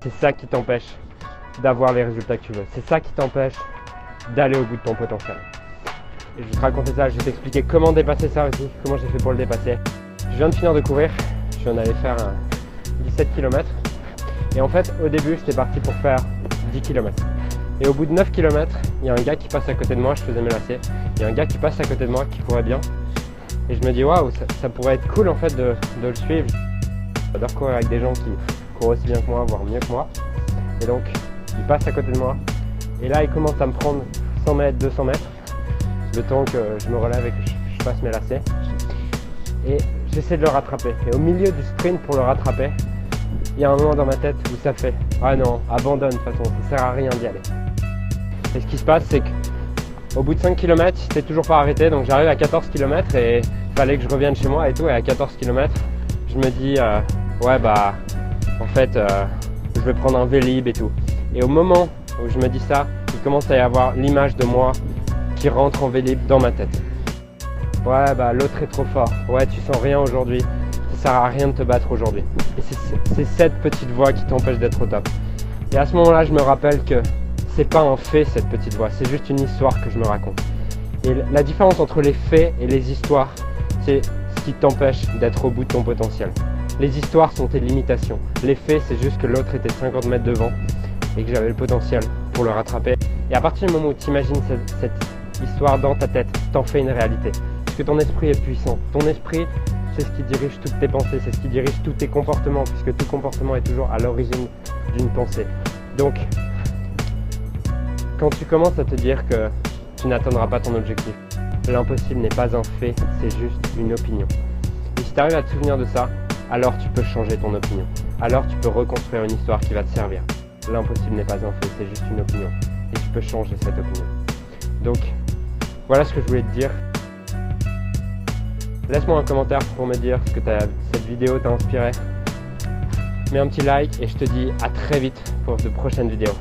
C'est ça qui t'empêche d'avoir les résultats que tu veux. C'est ça qui t'empêche d'aller au bout de ton potentiel. Et je vais te raconter ça, je vais t'expliquer comment dépasser ça aussi, comment j'ai fait pour le dépasser. Je viens de finir de courir, je viens d'aller faire 17 km. Et en fait, au début, j'étais parti pour faire 10 km. Et au bout de 9 km, il y a un gars qui passe à côté de moi, je faisais mes lacets. Il y a un gars qui passe à côté de moi, qui courait bien. Et je me dis, waouh, ça pourrait être cool en fait de le suivre. J'adore courir avec des gens qui courent aussi bien que moi, voire mieux que moi. Et donc, il passe à côté de moi. Et là, il commence à me prendre 100 mètres, 200 mètres. Le temps que je me relève et que je fasse mes lacets. Et j'essaie de le rattraper. Et au milieu du sprint pour le rattraper, il y a un moment dans ma tête où ça fait « Ah non, abandonne de toute façon, ça sert à rien d'y aller ». Et ce qui se passe, c'est qu'au bout de 5 km, il s'était toujours pas arrêté. Donc j'arrive à 14 km et il fallait que je revienne chez moi et tout. Et à 14 km, je me dis ouais bah en fait je vais prendre un Vélib et tout. Et au moment où je me dis ça, il commence à y avoir l'image de moi qui rentre en Vélib dans ma tête. Ouais bah l'autre est trop fort, ouais tu sens rien aujourd'hui, ça sert à rien de te battre aujourd'hui. Et c'est cette petite voix qui t'empêche d'être au top. Et à ce moment-là, je me rappelle que c'est pas un fait cette petite voix, c'est juste une histoire que je me raconte. Et la différence entre les faits et les histoires, c'est ce qui t'empêche d'être au bout de ton potentiel. Les histoires sont tes limitations. Les faits, c'est juste que l'autre était 50 mètres devant et que j'avais le potentiel pour le rattraper. Et à partir du moment où tu imagines cette histoire dans ta tête, t'en fais une réalité. Parce que ton esprit est puissant. Ton esprit, c'est ce qui dirige toutes tes pensées, c'est ce qui dirige tous tes comportements, puisque tout comportement est toujours à l'origine d'une pensée. Donc, quand tu commences à te dire que tu n'atteindras pas ton objectif, l'impossible n'est pas un fait, c'est juste une opinion. Et si tu arrives à te souvenir de ça, alors tu peux changer ton opinion. Alors tu peux reconstruire une histoire qui va te servir. L'impossible n'est pas un fait, c'est juste une opinion. Et tu peux changer cette opinion. Donc, voilà ce que je voulais te dire. Laisse-moi un commentaire pour me dire ce que cette vidéo t'a inspiré. Mets un petit like et je te dis à très vite pour de prochaines vidéos.